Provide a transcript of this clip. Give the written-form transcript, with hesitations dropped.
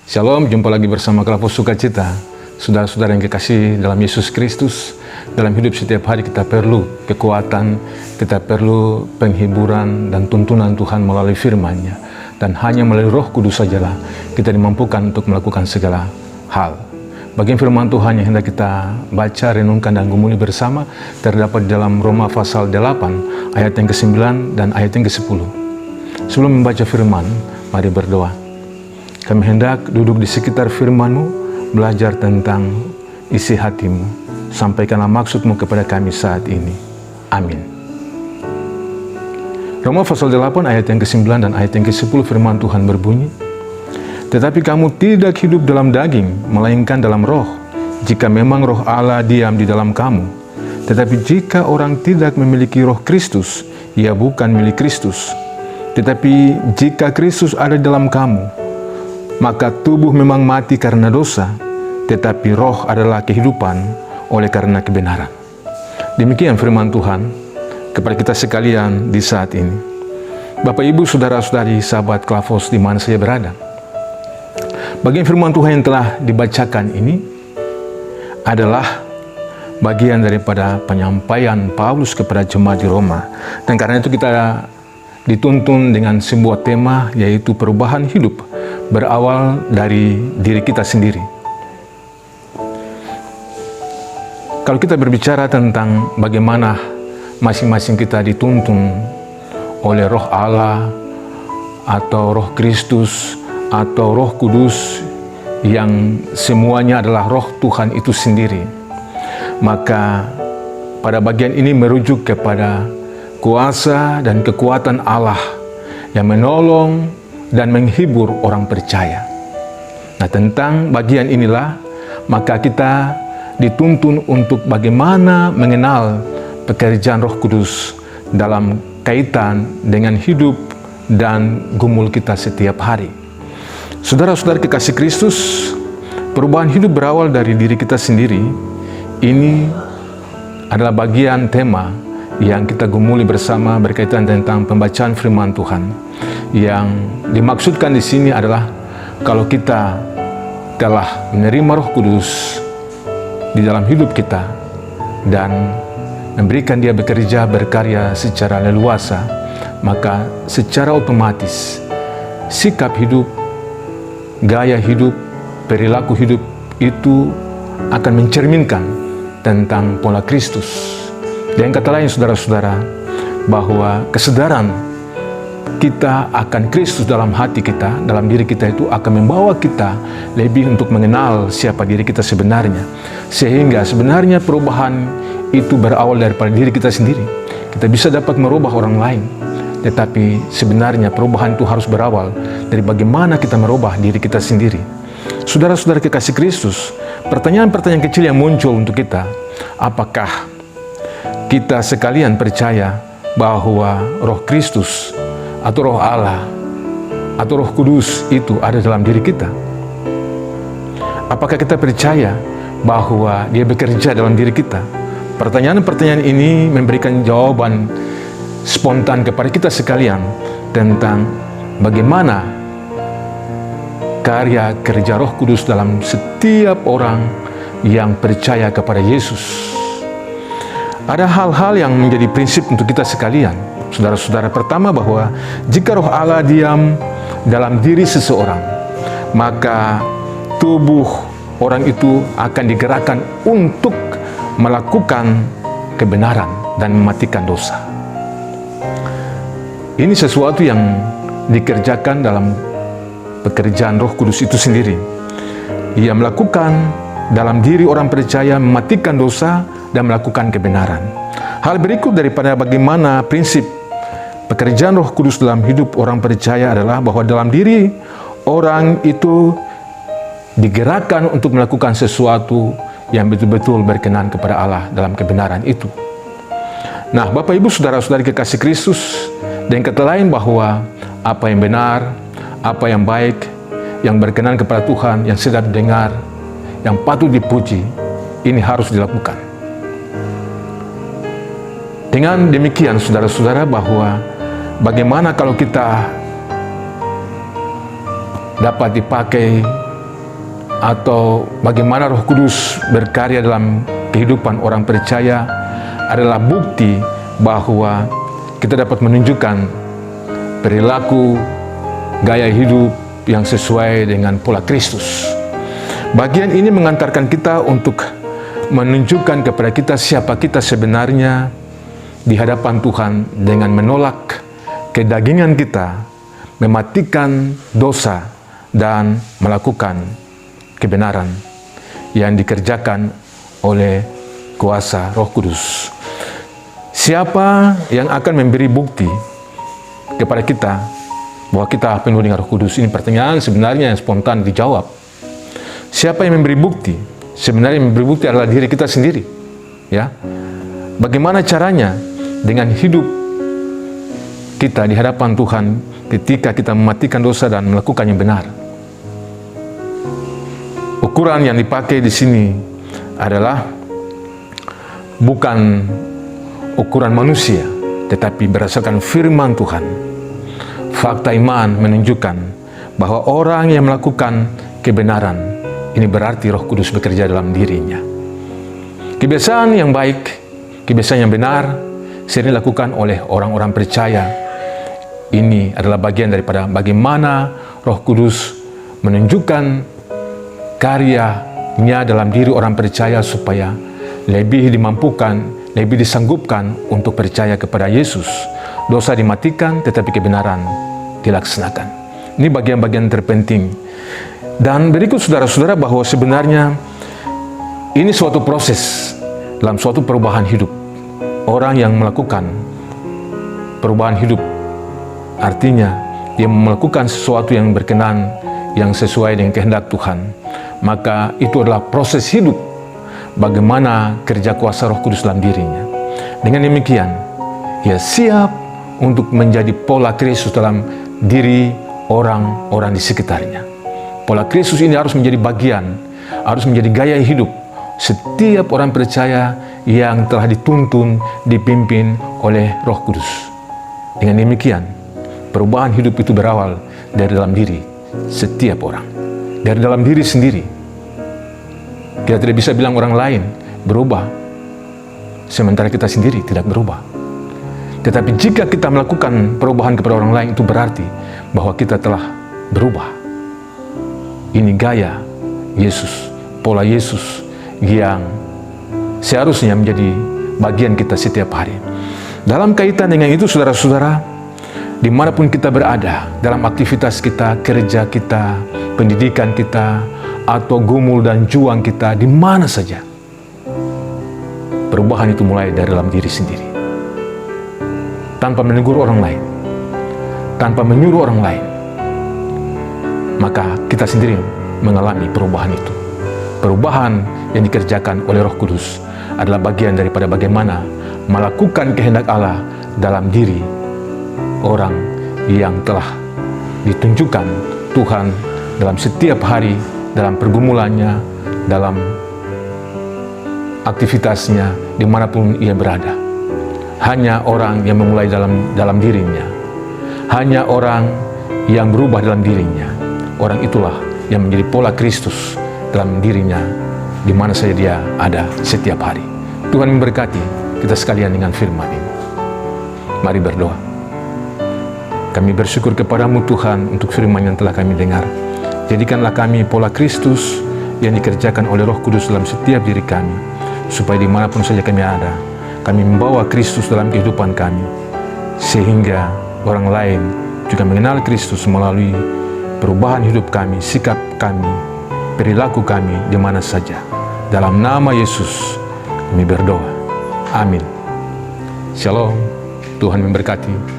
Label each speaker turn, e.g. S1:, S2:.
S1: Shalom, jumpa lagi bersama Kelompok Sukacita. Saudara-saudara yang kekasih dalam Yesus Kristus, dalam hidup setiap hari kita perlu kekuatan, kita perlu penghiburan dan tuntunan Tuhan melalui firman-Nya. Dan hanya melalui Roh Kudus sajalah kita dimampukan untuk melakukan segala hal. Bagian firman Tuhan yang hendak kita baca, renungkan, dan gumuli bersama terdapat di dalam Roma pasal 8, ayat yang ke-9 dan ayat yang ke-10. Sebelum membaca firman, mari berdoa. Kami hendak duduk di sekitar firman-Mu, belajar tentang isi hati-Mu. Sampaikanlah maksud-Mu kepada kami saat ini. Amin. Roma pasal 8 ayat yang ke-9 dan ayat yang ke-10 firman Tuhan berbunyi, "Tetapi kamu tidak hidup dalam daging, melainkan dalam roh, jika memang roh Allah diam di dalam kamu. Tetapi jika orang tidak memiliki roh Kristus, ia bukan milik Kristus. Tetapi jika Kristus ada di dalam kamu, maka tubuh memang mati karena dosa, tetapi roh adalah kehidupan oleh karena kebenaran." Demikian firman Tuhan kepada kita sekalian di saat ini. Bapak, Ibu, Saudara-saudari, sahabat Klafos di mana saya berada. Bagian firman Tuhan yang telah dibacakan ini adalah bagian daripada penyampaian Paulus kepada jemaat di Roma. Dan karena itu kita dituntun dengan sebuah tema, yaitu perubahan hidup berawal dari diri kita sendiri. Kalau kita berbicara tentang bagaimana masing-masing kita dituntun oleh Roh Allah atau Roh Kristus atau Roh Kudus yang semuanya adalah Roh Tuhan itu sendiri, maka pada bagian ini merujuk kepada kuasa dan kekuatan Allah yang menolong dan menghibur orang percaya. Nah, tentang bagian inilah maka kita dituntun untuk bagaimana mengenal pekerjaan Roh Kudus dalam kaitan dengan hidup dan gumul kita setiap hari. Saudara-saudara kekasih Kristus, perubahan hidup berawal dari diri kita sendiri. Ini adalah bagian tema yang kita gumuli bersama berkaitan tentang pembacaan firman Tuhan. Yang dimaksudkan di sini adalah kalau kita telah menerima Roh Kudus di dalam hidup kita dan memberikan Dia bekerja berkarya secara leluasa, maka secara otomatis sikap hidup, gaya hidup, perilaku hidup itu akan mencerminkan tentang pola Kristus. Dengan kata lain, saudara-saudara, bahwa kesadaran kita akan Kristus dalam hati kita, dalam diri kita itu akan membawa kita lebih untuk mengenal siapa diri kita sebenarnya. Sehingga sebenarnya perubahan itu berawal daripada diri kita sendiri. Kita bisa dapat merubah orang lain, tetapi sebenarnya perubahan itu harus berawal dari bagaimana kita merubah diri kita sendiri. Saudara-saudara kekasih Kristus, pertanyaan-pertanyaan kecil yang muncul untuk kita, apakah kita sekalian percaya bahwa Roh Kristus atau Roh Allah atau Roh Kudus itu ada dalam diri kita? Apakah kita percaya bahwa Dia bekerja dalam diri kita? Pertanyaan-pertanyaan ini memberikan jawaban spontan kepada kita sekalian tentang bagaimana karya kerja Roh Kudus dalam setiap orang yang percaya kepada Yesus. Ada hal-hal yang menjadi prinsip untuk kita sekalian, saudara-saudara. Pertama, bahwa jika Roh Allah diam dalam diri seseorang, maka tubuh orang itu akan digerakkan untuk melakukan kebenaran dan mematikan dosa. Ini sesuatu yang dikerjakan dalam pekerjaan Roh Kudus itu sendiri. Ia melakukan dalam diri orang percaya mematikan dosa dan melakukan kebenaran. Hal berikut daripada bagaimana prinsip pekerjaan Roh Kudus dalam hidup orang percaya adalah bahwa dalam diri orang itu digerakkan untuk melakukan sesuatu yang betul-betul berkenan kepada Allah dalam kebenaran itu. Nah, Bapak, Ibu, Saudara-saudari kekasih Kristus, dan kata lain bahwa apa yang benar, apa yang baik, yang berkenan kepada Tuhan, yang sedap didengar, yang patut dipuji, ini harus dilakukan. Dengan demikian, saudara-saudara, bahwa bagaimana kalau kita dapat dipakai atau bagaimana Roh Kudus berkarya dalam kehidupan orang percaya adalah bukti bahwa kita dapat menunjukkan perilaku, gaya hidup yang sesuai dengan pola Kristus. Bagian ini mengantarkan kita untuk menunjukkan kepada kita siapa kita sebenarnya di hadapan Tuhan dengan menolak kedagingan kita, mematikan dosa, dan melakukan kebenaran yang dikerjakan oleh kuasa Roh Kudus. Siapa yang akan memberi bukti kepada kita bahwa kita penuh dengan Roh Kudus? Ini pertanyaan sebenarnya yang spontan dijawab. Siapa yang memberi bukti? Sebenarnya yang memberi bukti adalah diri kita sendiri. Ya, bagaimana caranya? Dengan hidup kita di hadapan Tuhan ketika kita mematikan dosa dan melakukan yang benar. Ukuran yang dipakai di sini adalah bukan ukuran manusia, tetapi berdasarkan firman Tuhan. Fakta iman menunjukkan bahwa orang yang melakukan kebenaran, ini berarti Roh Kudus bekerja dalam dirinya. Kebiasaan yang baik, kebiasaan yang benar, sering dilakukan oleh orang-orang percaya. Ini adalah bagian daripada bagaimana Roh Kudus menunjukkan karyanya dalam diri orang percaya supaya lebih dimampukan, lebih disanggupkan untuk percaya kepada Yesus. Dosa dimatikan, tetapi kebenaran dilaksanakan. Ini bagian-bagian terpenting. Dan berikut saudara-saudara bahwa sebenarnya ini suatu proses dalam suatu perubahan hidup. Orang yang melakukan perubahan hidup artinya dia melakukan sesuatu yang berkenan, yang sesuai dengan kehendak Tuhan. Maka itu adalah proses hidup bagaimana kerja kuasa Roh Kudus dalam dirinya. Dengan demikian, ia siap untuk menjadi pola Kristus dalam diri orang-orang di sekitarnya. Pola Kristus ini harus menjadi bagian, harus menjadi gaya hidup setiap orang percaya yang telah dituntun, dipimpin oleh Roh Kudus. Dengan demikian, perubahan hidup itu berawal dari dalam diri setiap orang, dari dalam diri sendiri. Kita tidak bisa bilang orang lain berubah, sementara kita sendiri tidak berubah. Tetapi jika kita melakukan perubahan kepada orang lain, itu berarti bahwa kita telah berubah. Ini gaya Yesus, pola Yesus yang seharusnya menjadi bagian kita setiap hari. Dalam kaitan dengan itu, saudara-saudara, dimanapun kita berada, dalam aktivitas kita, kerja kita, pendidikan kita, atau gumul dan juang kita, di mana saja, perubahan itu mulai dari dalam diri sendiri. Tanpa menegur orang lain, tanpa menyuruh orang lain, maka kita sendiri mengalami perubahan itu. Perubahan yang dikerjakan oleh Roh Kudus adalah bagian daripada bagaimana melakukan kehendak Allah dalam diri orang yang telah ditunjukkan Tuhan dalam setiap hari, dalam pergumulannya, dalam aktivitasnya, dimanapun ia berada. Hanya orang yang memulai dalam dirinya, hanya orang yang berubah dalam dirinya, orang itulah yang menjadi pola Kristus dalam dirinya, di mana saja dia ada setiap hari. Tuhan memberkati kita sekalian dengan firman ini. Mari berdoa. Kami bersyukur kepadamu Tuhan untuk firman yang telah kami dengar. Jadikanlah kami pola Kristus yang dikerjakan oleh Roh Kudus dalam setiap diri kami, supaya dimanapun saja kami ada, kami membawa Kristus dalam kehidupan kami, sehingga orang lain juga mengenal Kristus melalui perubahan hidup kami, sikap kami, perilaku kami di mana saja. Dalam nama Yesus kami berdoa. Amin. Shalom. Tuhan memberkati.